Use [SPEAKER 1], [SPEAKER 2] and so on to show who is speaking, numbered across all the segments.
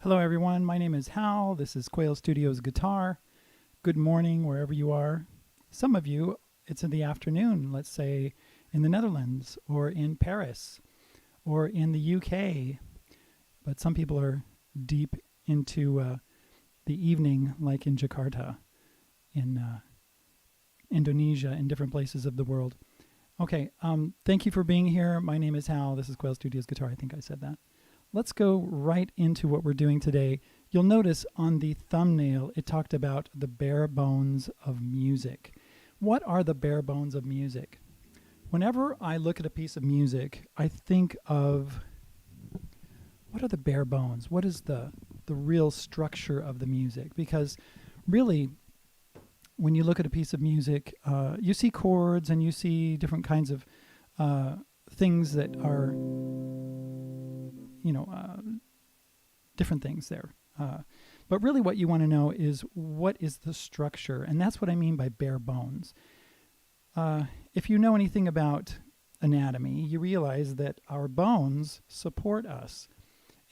[SPEAKER 1] Hello everyone, my name is Hal. This is Quail Studios Guitar. Good morning wherever you are. Some of you, it's in the afternoon, let's say in the Netherlands or in Paris or in the UK. But some people are deep into the evening, like in Jakarta, in Indonesia, in different places of the world. Okay, thank you for being here. My name is Hal. This is Quail Studios Guitar. I think I said that. Let's go right into what we're doing today. You'll notice on the thumbnail, it talked about the bare bones of music. What are the bare bones of music? Whenever I look at a piece of music, I think of what are the bare bones? What is the real structure of the music? Because really, when you look at a piece of music, you see chords and you see different kinds of things that are different things there. But really what you want to know is what is the structure? And that's what I mean by bare bones. If you know anything about anatomy, you realize that our bones support us.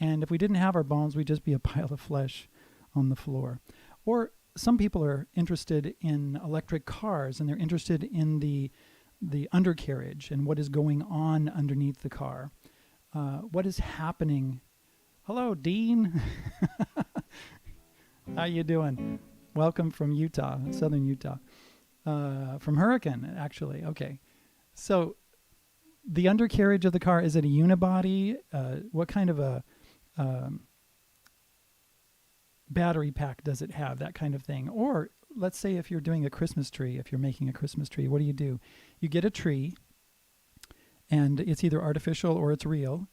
[SPEAKER 1] And if we didn't have our bones, we'd just be a pile of flesh on the floor. Or some people are interested in electric cars and they're interested in the undercarriage and what is going on underneath the car. What is happening? Hello, Dean. How you doing? Welcome from Utah, southern Utah. From Hurricane, actually. Okay. So the undercarriage of the car, is it a unibody? What kind of a battery pack does it have? That kind of thing. Or let's say if you're doing a Christmas tree, if you're making a Christmas tree, what do? You get a tree, and it's either artificial or it's real.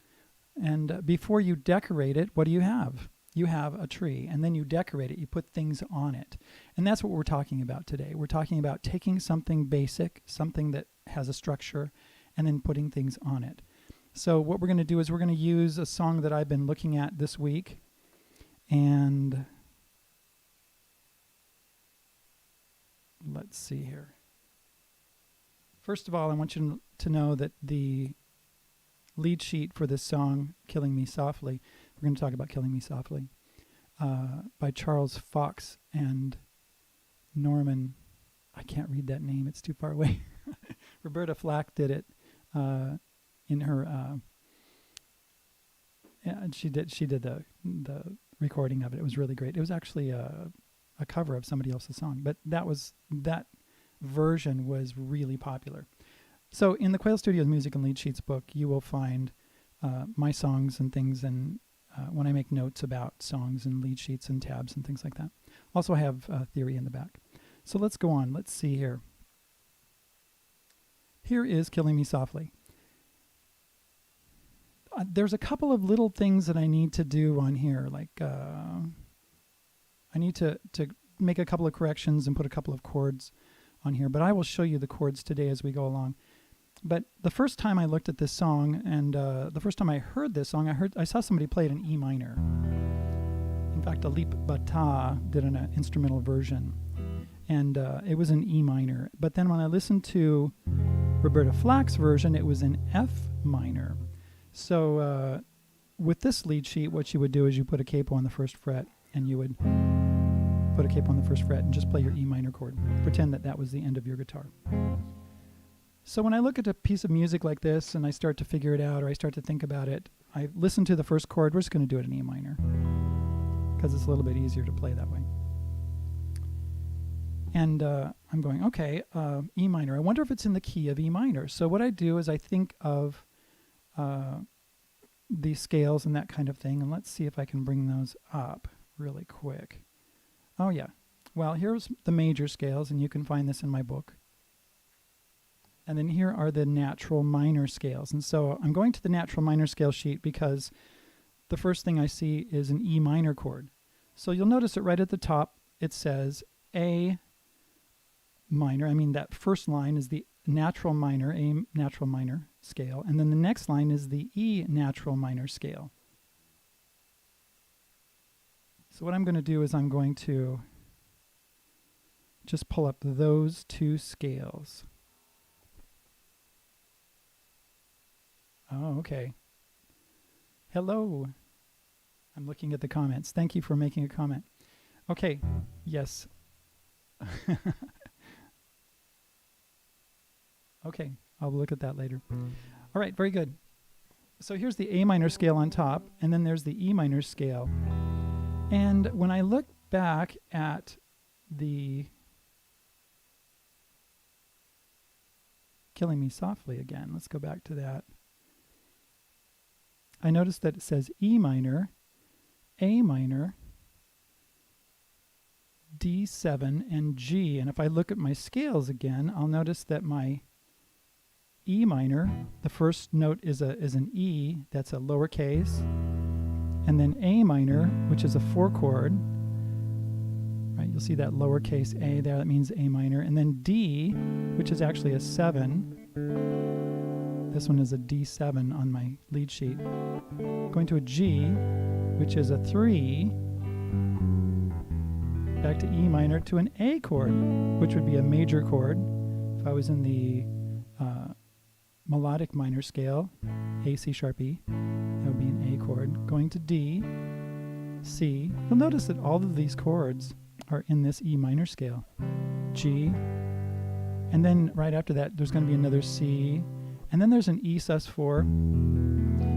[SPEAKER 1] And before you decorate it, what do you have? You have a tree, and then you decorate it. You put things on it. And that's what we're talking about today. We're talking about taking something basic, something that has a structure, and then putting things on it. So what we're going to do is we're going to use a song that I've been looking at this week. And let's see here. First of all, I want you to know that the lead sheet for this song, Killing Me Softly, we're going to talk about Killing Me Softly, by Charles Fox and Norman, I can't read that name, it's too far away. Roberta Flack did it in her, she did the recording of it. It was really great. It was actually a cover of somebody else's song, but that version was really popular. So in the Quail Studios Music and Lead Sheets book, you will find my songs and things, and when I make notes about songs and lead sheets and tabs and things like that. Also I have theory in the back. So let's go on. Let's see here. Here is Killing Me Softly. There's a couple of little things that I need to do on here. Like I need to make a couple of corrections and put a couple of chords on here, but I will show you the chords today as we go along. But the first time I looked at this song, and the first time I heard this song, I saw somebody play it in E minor. In fact, Alip Bata did an instrumental version, and it was in E minor. But then when I listened to Roberta Flack's version, it was in F minor. So with this lead sheet, what you would do is you put a capo on the first fret, and you would put a capo on the first fret and just play your E minor chord. Pretend that was the end of your guitar. So when I look at a piece of music like this and I start to figure it out, or I start to think about it, I listen to the first chord. We're just going to do it in E minor because it's a little bit easier to play that way. And I'm going, okay, E minor. I wonder if it's in the key of E minor. So what I do is I think of these scales and that kind of thing, and let's see if I can bring those up really quick. Oh yeah. Well, here's the major scales, and you can find this in my book. And then here are the natural minor scales. And so I'm going to the natural minor scale sheet because the first thing I see is an E minor chord. So you'll notice that right at the top it says A minor. I mean, that first line is the natural minor, A natural minor scale. And then the next line is the E natural minor scale. So what I'm going to do is I'm going to just pull up those two scales. Oh, okay. Hello. I'm looking at the comments. Thank you for making a comment. Okay, yes. Okay, I'll look at that later. All right, very good. So here's the A minor scale on top, and then there's the E minor scale. And when I look back at the Killing Me Softly again, let's go back to that. I noticed that it says E minor, A minor, D7, and G. And if I look at my scales again, I'll notice that my E minor, the first note is an E, that's a lowercase, and then A minor, which is a 4 chord, right? You'll see that lowercase a there, that means A minor, and then D, which is actually a 7. This one is a D7 on my lead sheet. Going to a G, which is a 3, back to E minor to an A chord, which would be a major chord. If I was in the melodic minor scale, A, C sharp, E, that would be an A chord. Going to D, C. You'll notice that all of these chords are in this E minor scale. G, and then right after that there's going to be another C, and then there's an E sus4.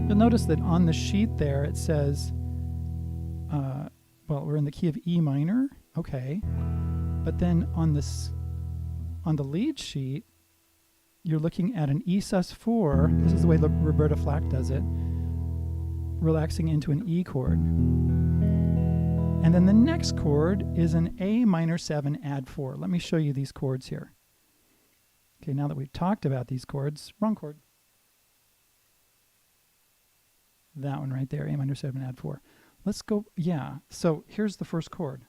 [SPEAKER 1] You'll notice that on the sheet there it says, well, we're in the key of E minor, okay, but then on the lead sheet you're looking at an E sus4. This is the way Roberta Flack does it, relaxing into an E chord. And then the next chord is an A minor 7 add 4. Let me show you these chords here. Okay, now that we've talked about these chords, wrong chord. That one right there, A minor 7 add 4. Let's go, yeah, so here's the first chord.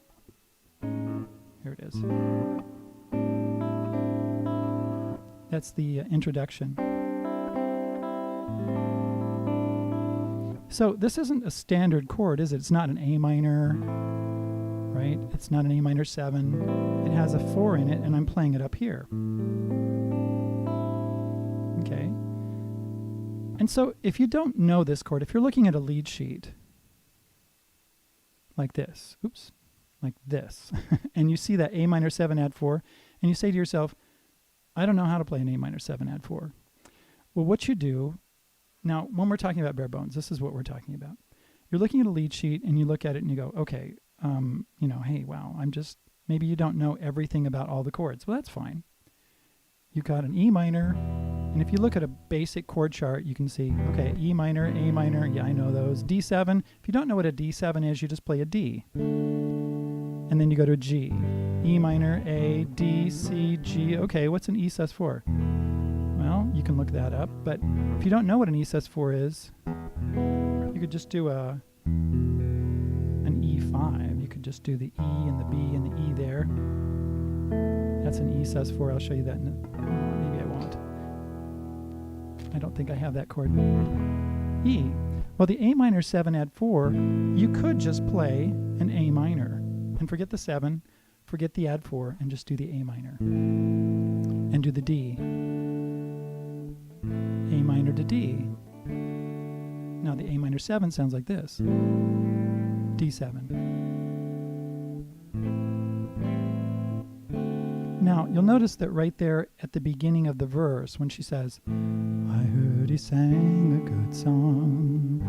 [SPEAKER 1] Here it is. That's the introduction. So this isn't a standard chord, is it? It's not an A minor, right? It's not an A minor 7. It has a 4 in it, and I'm playing it up here. Okay. And so if you don't know this chord, if you're looking at a lead sheet like this, oops, like this, and you see that A minor 7 add 4, and you say to yourself, I don't know how to play an A minor 7 add 4. Well, what you do, now when we're talking about bare bones, this is what we're talking about. You're looking at a lead sheet and you look at it and you go, okay, you know, hey, wow, maybe you don't know everything about all the chords. Well, that's fine. You've got an E minor, and if you look at a basic chord chart, you can see, okay, E minor, A minor, yeah, I know those. D7, if you don't know what a D7 is, you just play a D. And then you go to a G. E minor, A, D, C, G. Okay, what's an E sus4? Well, you can look that up, but if you don't know what an E sus4 is, you could just do an E5. You could just do the E and the B and the E there. That's an E sus4. I'll show you that maybe I won't. I don't think I have that chord. E. Well, the A minor 7 add 4, you could just play an A minor and forget the 7, forget the add 4, and just do the A minor. And do the D. A minor to D. Now the A minor 7 sounds like this. D7. Now you'll notice that right there at the beginning of the verse when she says, I heard he sang a good song,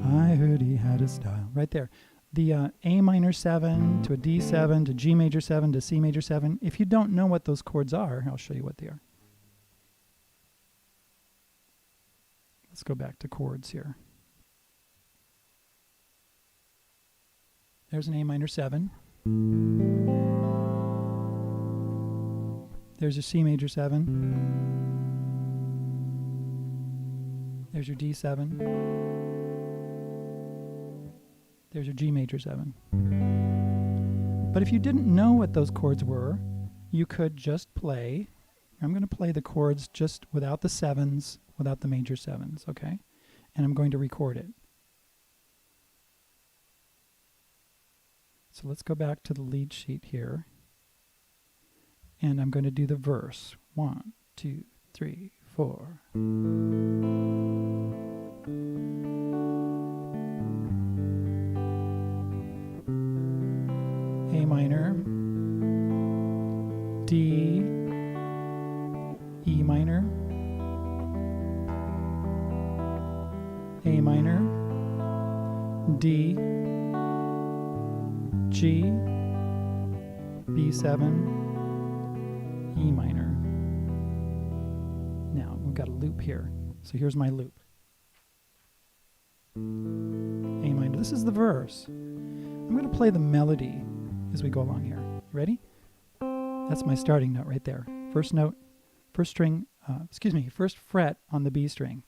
[SPEAKER 1] I heard he had a style. Right there. The A minor 7 to a D7 to G major 7 to C major 7. If you don't know what those chords are, I'll show you what they are. Let's go back to chords here. There's an A minor 7. There's your C major 7. There's your D7. There's your G major 7. But if you didn't know what those chords were, you could just play. I'm going to play the chords just without the 7s, without the major 7s, okay? And I'm going to record it. So let's go back to the lead sheet here. And I'm going to do the verse. 1, 2, 3, 4. minor, A minor, D, G, B7, E minor. Now we've got a loop here. So here's my loop. A minor. This is the verse. I'm going to play the melody as we go along here. Ready? That's my starting note right there. First note, first string, first fret on the B string.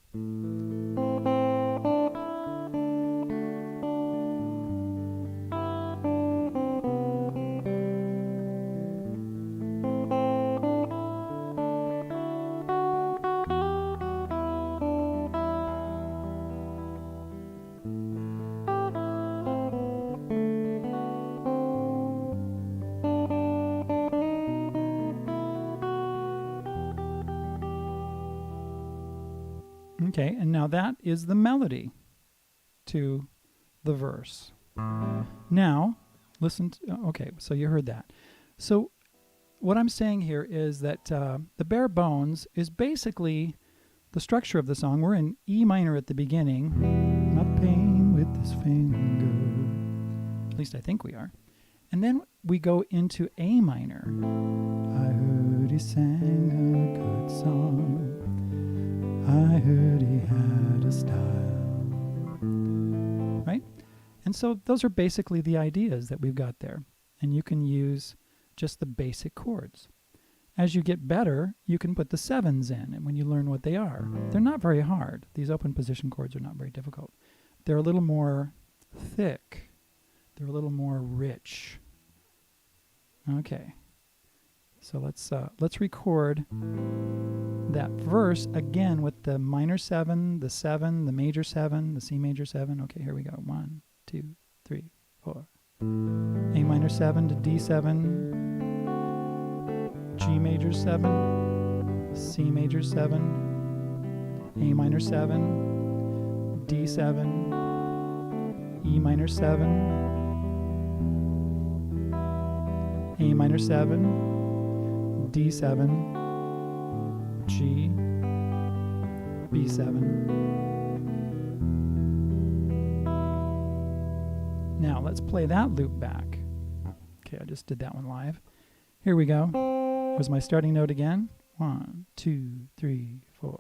[SPEAKER 1] Okay, and now that is the melody to the verse. Now, listen to, okay, so you heard that. So what I'm saying here is that the bare bones is basically the structure of the song. We're in E minor at the beginning. My pain with this finger. At least I think we are. And then we go into A minor. I heard he sang a good song. I heard he had a style. Right? And so those are basically the ideas that we've got there. And you can use just the basic chords. As you get better, you can put the sevens in, and when you learn what they are. They're not very hard. These open position chords are not very difficult. They're a little more thick. They're a little more rich. Okay. So let's record that verse again with the minor 7, the major 7, the C major 7. Okay, here we go. 1, 2, 3, 4. A minor 7 to D7, G major 7, C major 7, A minor 7, D7, E minor 7, A minor 7, D7, G, B7. Now let's play that loop back. Okay, I just did that one live. Here we go. Here's my starting note again. 1, 2, 3, 4.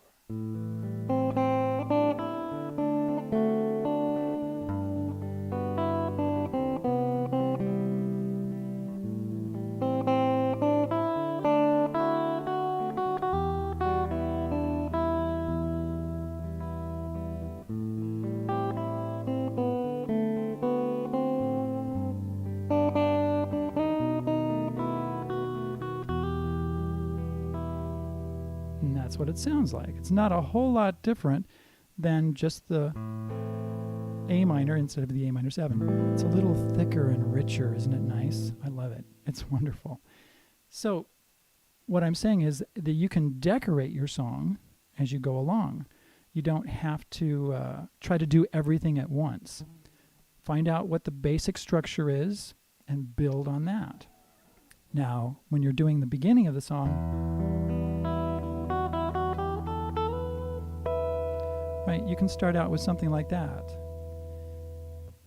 [SPEAKER 1] And that's what it sounds like. It's not a whole lot different than just the A minor instead of the A minor 7. It's a little thicker and richer, isn't it nice? I love it. It's wonderful. So what I'm saying is that you can decorate your song as you go along. You don't have to try to do everything at once. Find out what the basic structure is and build on that. Now, when you're doing the beginning of the song, right, you can start out with something like that,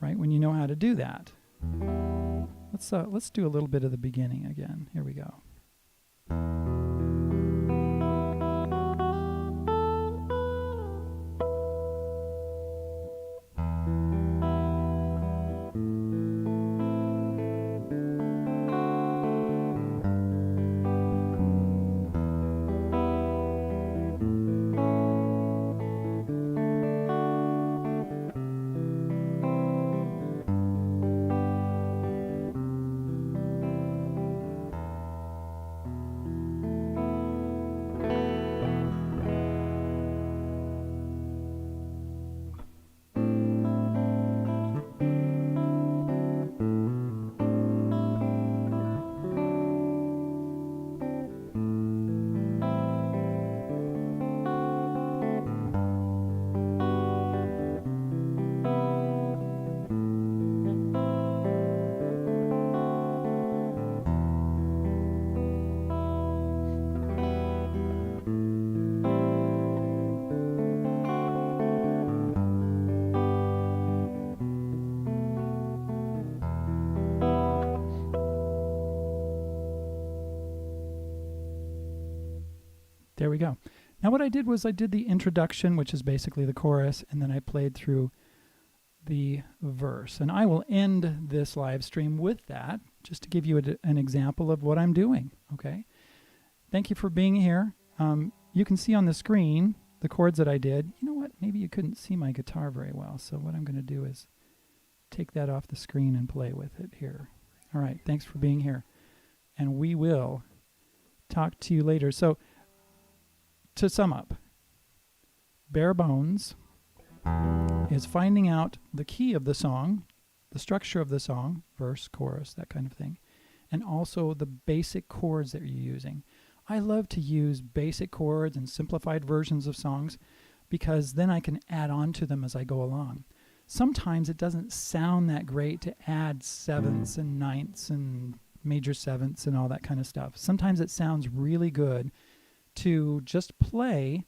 [SPEAKER 1] right, when you know how to do that. Let's do a little bit of the beginning again. Here we go. There we go. Now what I did was I did the introduction, which is basically the chorus, and then I played through the verse. And I will end this live stream with that, just to give you an example of what I'm doing, okay? Thank you for being here. You can see on the screen the chords that I did. You know what? Maybe you couldn't see my guitar very well, so what I'm going to do is take that off the screen and play with it here. All right, thanks for being here. And we will talk to you later. So, to sum up, Bare Bones is finding out the key of the song, the structure of the song, verse, chorus, that kind of thing, and also the basic chords that you're using. I love to use basic chords and simplified versions of songs because then I can add on to them as I go along. Sometimes it doesn't sound that great to add sevenths and ninths and major sevenths and all that kind of stuff. Sometimes it sounds really good to just play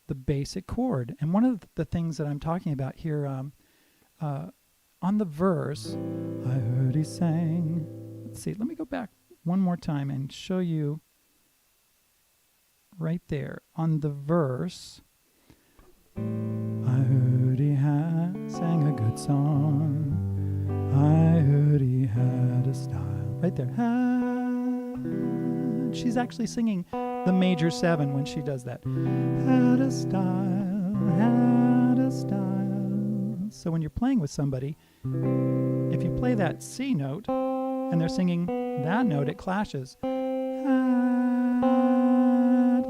[SPEAKER 1] the basic chord. And one of the things that I'm talking about here on the verse, I heard he sang. Let's see, let me go back one more time and show you right there on the verse. I heard he sang a good song. I heard he had a style. Right there. She's actually singing the major 7 when she does that. Had a style, had a style. So when you're playing with somebody, if you play that C note and they're singing that note, it clashes.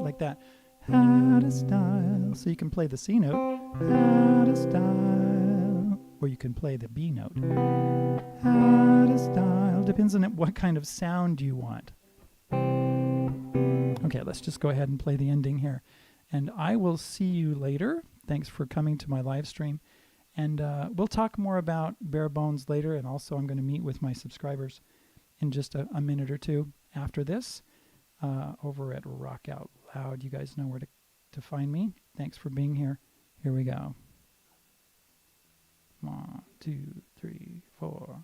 [SPEAKER 1] Like that. Had a style. So you can play the C note. Had a style. Or you can play the B note. Had a style. Depends on what kind of sound you want. Okay, let's just go ahead and play the ending here. And I will see you later. Thanks for coming to my live stream. And we'll talk more about Bare Bones later. And also I'm going to meet with my subscribers in just a minute or two after this over at Rock Out Loud. You guys know where to find me. Thanks for being here. Here we go. 1, 2, 3, 4.